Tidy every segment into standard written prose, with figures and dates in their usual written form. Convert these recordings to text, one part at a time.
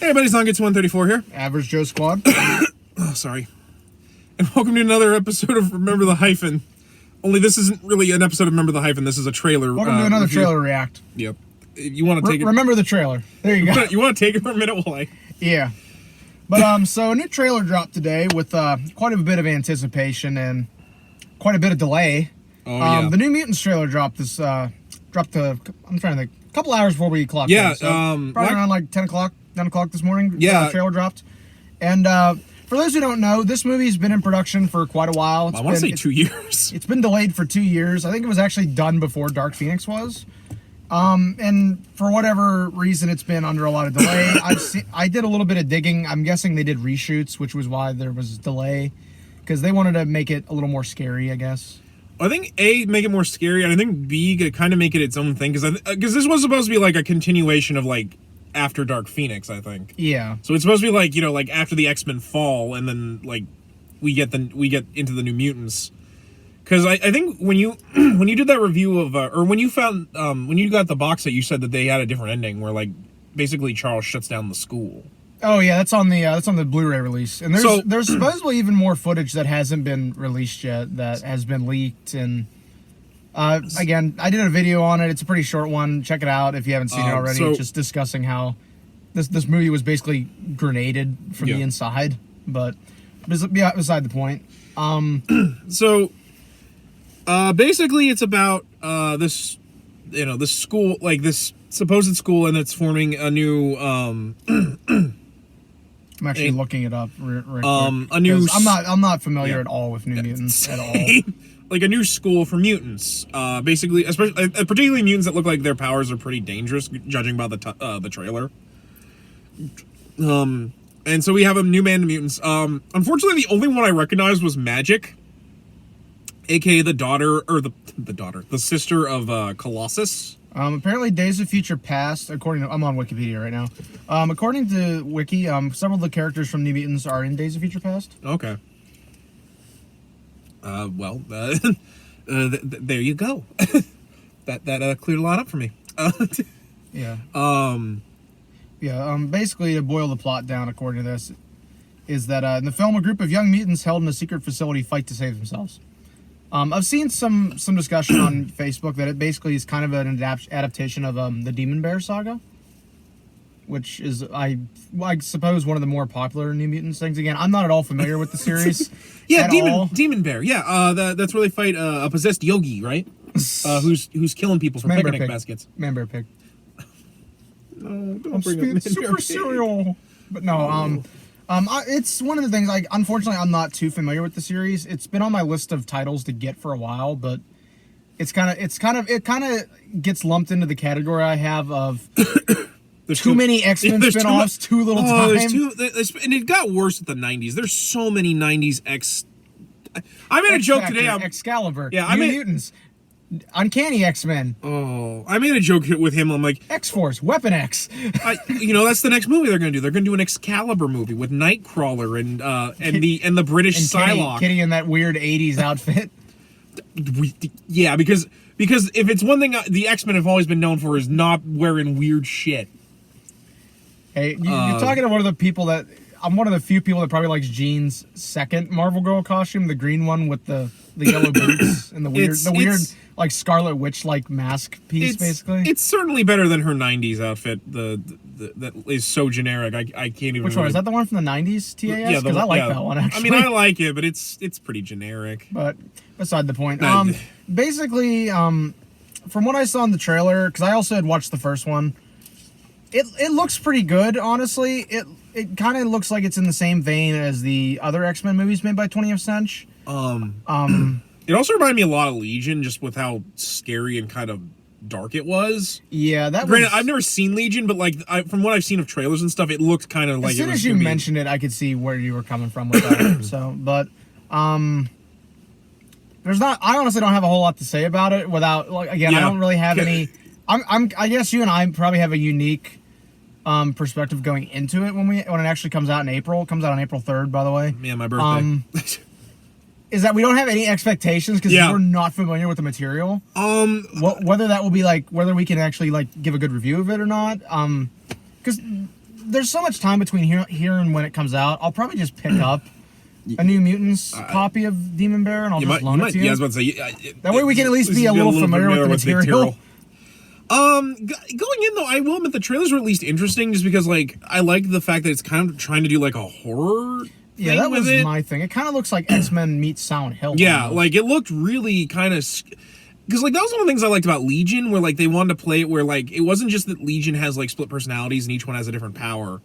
Hey everybody, it's Gets 134 here. Average Joe Squad. Oh, sorry. And welcome to another episode of Remember the Hyphen. Only this isn't really an episode of Remember the Hyphen. This is a trailer. Welcome to another review. trailer react. Yep. You want to take it? Remember the trailer. There you go. You want to take it for a minute while I... Yeah. But so a new trailer dropped today with quite a bit of anticipation and quite a bit of delay. Oh yeah. The New Mutants trailer dropped I'm trying to think, a couple hours before we clocked in. So probably around like 9 o'clock this morning. Yeah. The trailer dropped. And for those who don't know, this movie's been in production for quite a while. I want to say 2 years. It's been delayed for 2 years. I think it was actually done before Dark Phoenix was. And for whatever reason, it's been under a lot of delay. I did a little bit of digging. I'm guessing they did reshoots, which was why there was a delay, because they wanted to make it a little more scary, I guess. I think A, make it more scary, and I think B, to kind of make it its own thing, because this was supposed to be like a continuation of like after Dark Phoenix, I think. Yeah. So it's supposed to be like, you know, like after the X-Men fall, and then like we get into the New Mutants. Because I think when you did that review of or when you got the box set, you said that they had a different ending where like basically Charles shuts down the school. Oh yeah, that's on the Blu-ray release, and there's supposedly even more footage that hasn't been released yet that has been leaked. And again, I did a video on it. It's a pretty short one. Check it out if you haven't seen it already. Just discussing how this movie was basically grenaded from the inside, but beside the point. Basically, it's about this school, like this supposed school, and it's forming a new. I'm actually looking it up. Right a new. I'm not familiar at all with New Mutants at all. Like a new school for mutants. Basically, especially particularly mutants that look like their powers are pretty dangerous, judging by the trailer. And so we have a new band of mutants. Unfortunately, the only one I recognized was Magic, aka the sister of Colossus. Apparently, Days of Future Past, I'm on Wikipedia right now. According to Wiki, several of the characters from New Mutants are in Days of Future Past. Okay. There you go. that cleared a lot up for me. Yeah. Basically, to boil the plot down, according to this, is that in the film, a group of young mutants held in a secret facility fight to save themselves. I've seen some discussion on Facebook that it basically is kind of an adaptation of the Demon Bear saga, which is, I suppose, one of the more popular New Mutants things. Again, I'm not at all familiar with the series. Yeah, Demon Bear. Yeah, that's where they fight a possessed yogi, right? Who's killing people for picnic baskets. Man Bear Pig. No, don't bring up super cereal. But no, it's one of the things. Like, unfortunately, I'm not too familiar with the series. It's been on my list of titles to get for a while, but it kind of gets lumped into the category I have of too many X-Men spinoffs, too little time. And it got worse at the '90s. There's so many '90s X. I made a joke today. Excalibur. Yeah, New Mutants. Uncanny X-Men. Oh, I made a joke with him. I'm like, X-Force, Weapon X. That's the next movie they're going to do. They're going to do an Excalibur movie with Nightcrawler and the British Psylocke. Kitty in that weird '80s outfit. Yeah, because if it's one thing the X-Men have always been known for is not wearing weird shit. Hey, you're talking to one of the people that I'm one of the few people that probably likes Jean's second Marvel Girl costume, the green one with the yellow boots and the weird like Scarlet Witch like mask piece. Basically, it's certainly better than her '90s outfit. That is so generic. I can't even. Which one is that? The one from the '90s TAS? Yeah, because I like that one. Actually, I mean, I like it, but it's pretty generic. But beside the point. Basically, from what I saw in the trailer, because I also had watched the first one, it looks pretty good. Honestly, it kind of looks like it's in the same vein as the other X-Men movies made by 20th Century. It also reminded me a lot of Legion, just with how scary and kind of dark it was. Yeah, Granted, I've never seen Legion, but like from what I've seen of trailers and stuff, it looked kind of like. As soon as you mentioned it, I could see where you were coming from with that. So, but there's not. I honestly don't have a whole lot to say about it. Without I don't really have any. I guess you and I probably have a unique perspective going into it when it actually comes out in April. It comes out on April 3rd, by the way. Yeah, my birthday. Is that we don't have any expectations because we're not familiar with the material. Whether that will be like whether we can actually like give a good review of it or not. Because there's so much time between here and when it comes out. I'll probably just pick up a New Mutants copy of Demon Bear, and I'll just loan it to you. Yeah, I was about to say. That way we can at least be a little familiar with the material. Going in though, I will admit the trailers were at least interesting, just because like I like the fact that it's kind of trying to do like a horror. Yeah, that was my thing. It kind of looks like X-Men meets Silent Hill. Yeah, like it looked really kind of. Because, like, that was one of the things I liked about Legion, where, like, they wanted to play it where, like, it wasn't just that Legion has, like, split personalities and each one has a different power.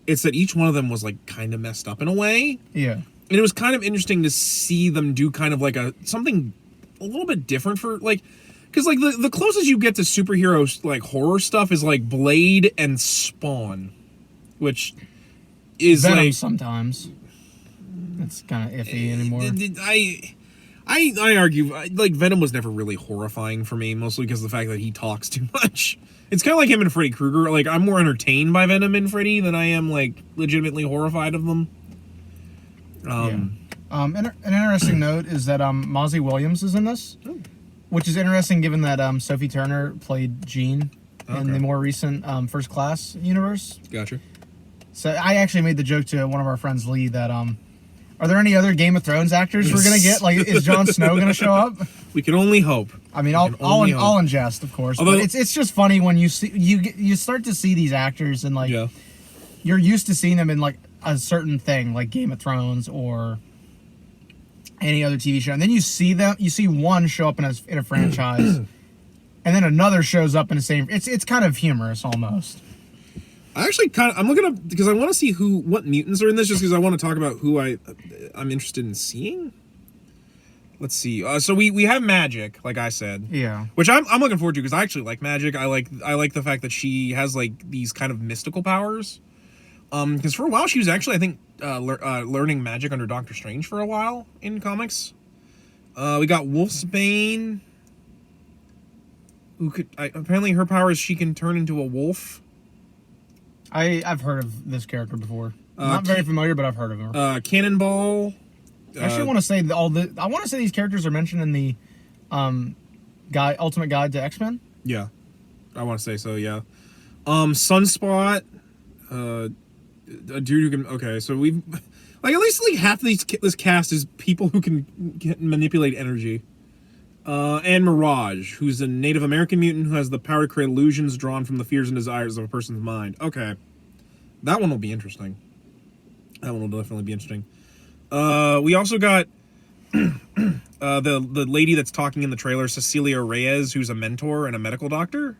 It's that each one of them was, like, kind of messed up in a way. Yeah. And it was kind of interesting to see them do kind of, like, something a little bit different for, like... Because, like, the closest you get to superhero, like, horror stuff is, like, Blade and Spawn. Which is, Venom like... sometimes. That's kind of iffy anymore. I argue, like, Venom was never really horrifying for me, mostly because of the fact that he talks too much. It's kind of like him and Freddy Krueger. Like, I'm more entertained by Venom and Freddy than I am, like, legitimately horrified of them. An interesting note is that Maisie Williams is in this, which is interesting given that Sophie Turner played Jean in the more recent First Class universe. Gotcha. So I actually made the joke to one of our friends, Lee, that... Are there any other Game of Thrones actors we're gonna get? Like, is Jon Snow gonna show up? We can only hope. I mean, all in jest, of course. Although, but it's just funny when you see you start to see these actors and like you're used to seeing them in like a certain thing, like Game of Thrones or any other TV show, and then you see one show up in a franchise, and then another shows up in the same. It's kind of humorous almost. I'm looking up because I want to see what mutants are in this, just because I want to talk about who I'm interested in seeing. Let's see. So we have Magic, like I said. Yeah. Which I'm looking forward to, because I actually like Magic. I like the fact that she has like these kind of mystical powers. Because for a while she was actually, I think, learning magic under Doctor Strange for a while in comics. We got Wolfsbane, who apparently her power is she can turn into a wolf. I've heard of this character before. Not very familiar, but I've heard of her. Cannonball. I actually want to say I want to say these characters are mentioned in the Ultimate Guide to X-Men. Yeah, I want to say so. Yeah. Sunspot. A dude who can. Okay, so we've like at least like half of this cast is people who can manipulate energy. And Mirage, who's a Native American mutant who has the power to create illusions drawn from the fears and desires of a person's mind. Okay. That one will be interesting. That one will definitely be interesting. We also got the lady that's talking in the trailer, Cecilia Reyes, who's a mentor and a medical doctor.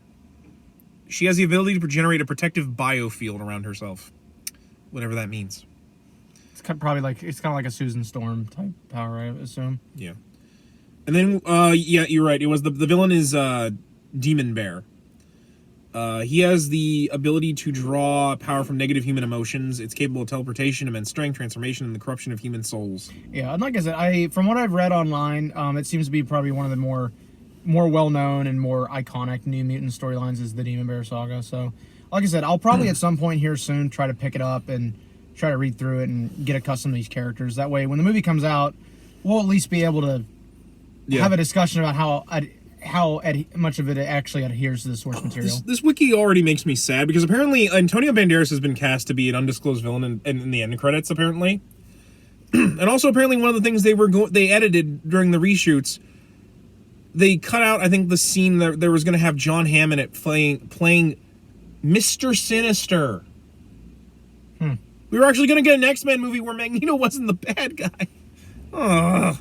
She has the ability to generate a protective biofield around herself. Whatever that means. It's kind of like a Susan Storm type power, I assume. Yeah. And then, yeah, you're right. It was the villain is Demon Bear. He has the ability to draw power from negative human emotions. It's capable of teleportation, immense strength, transformation, and the corruption of human souls. Yeah, and like I said, from what I've read online, it seems to be probably one of the more well-known and more iconic New Mutant storylines is the Demon Bear saga. So, like I said, I'll probably at some point here soon try to pick it up and try to read through it and get accustomed to these characters. That way, when the movie comes out, we'll at least be able to have a discussion about how much of it actually adheres to the source material. This wiki already makes me sad, because apparently Antonio Banderas has been cast to be an undisclosed villain in the end credits, apparently. And also, apparently, one of the things they edited during the reshoots, they cut out, I think, the scene that there was going to have John Hamm in it playing Mr. Sinister. We were actually going to get an X-Men movie where Magneto wasn't the bad guy. Ugh.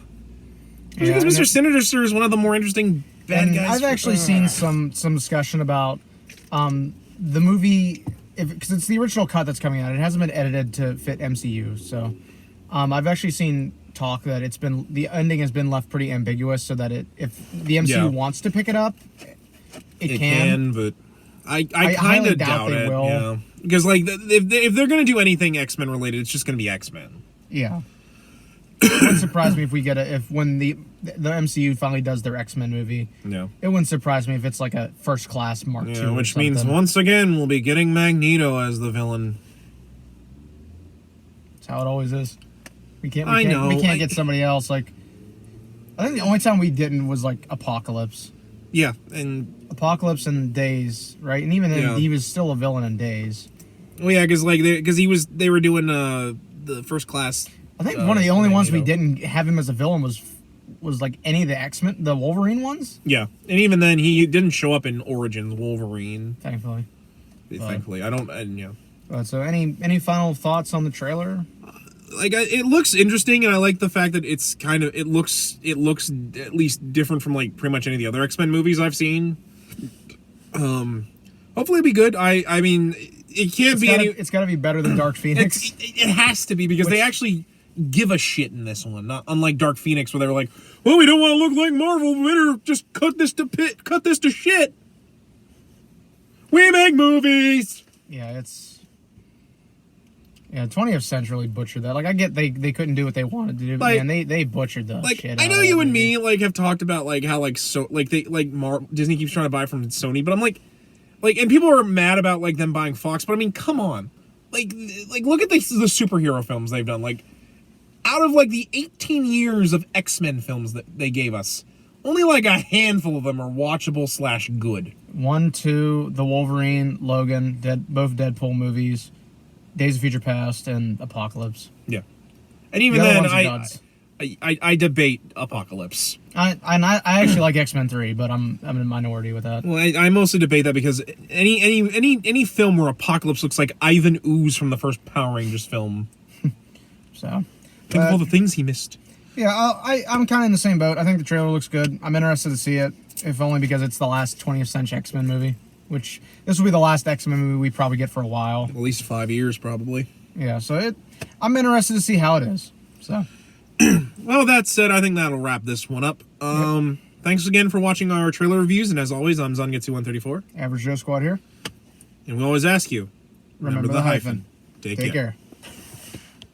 Because Mr. Sinister is one of the more interesting bad guys. I've actually seen some discussion about the movie, because it's the original cut that's coming out. It hasn't been edited to fit MCU, so I've actually seen talk that the ending has been left pretty ambiguous, so that if the MCU wants to pick it up, it can. But I kind of doubt they it. will. Yeah. Because like if they're going to do anything X-Men related, it's just going to be X-Men. Yeah. It wouldn't surprise me if we get when the MCU finally does their X-Men movie. Yeah. It wouldn't surprise me if it's like a First Class Mark II. Which means once again we'll be getting Magneto as the villain. That's how it always is. We can't get somebody else. Like, I think the only time we didn't was like Apocalypse. Yeah, and Apocalypse and Days, right? And even then, he was still a villain in Days. Oh yeah, because they were doing the First Class. I think one of the only ones we Magneto. didn't have him as a villain was like any of the X-Men, the Wolverine ones. Yeah, and even then he didn't show up in Origins Wolverine. Thankfully. Thankfully, I don't. And, yeah. So any final thoughts on the trailer? Like it looks interesting, and I like the fact that it's kind of it looks at least different from like pretty much any of the other X-Men movies I've seen. Hopefully it'll be good. I mean, it can't be any. It's got to be better than Dark Phoenix. It has to be because they actually give a shit in this one, not unlike Dark Phoenix where they were like, well, we don't want to look like Marvel, we better just cut this to shit. We make movies. Yeah, 20th Century butchered that. Like, I get they couldn't do what they wanted to do, but Like- man, they butchered the Like, shit. I out know of you that and movie. me like have talked about like how like so like they like Disney keeps trying to buy from Sony, but I'm like, and people are mad about like them buying Fox, but I mean, come on, like look at the superhero films they've done. Like, out of like the 18 years of X-Men films that they gave us, only like a handful of them are watchable / good. 1, 2, the Wolverine, Logan, both Deadpool movies, Days of Future Past, and Apocalypse. Yeah, and even The other then, ones are gods. I debate Apocalypse. I actually like X-Men 3, but I'm in a minority with that. Well, I mostly debate that because any film where Apocalypse looks like Ivan Ooze from the first Power Rangers film. So, Think of all the things he missed. yeah, I'm kind of in the same boat. I think the trailer looks good. I'm interested to see it, if only because it's the last 20th Century X-Men movie, which this will be the last X-Men movie we probably get for a while. At least 5 years, probably. Yeah, so I'm interested to see how it is. So, Well, that said, I think that'll wrap this one up. Thanks again for watching our trailer reviews, and as always, I'm Zangetsu134. Average Joe Squad here. And we always ask you, remember the hyphen. Take care. Take care.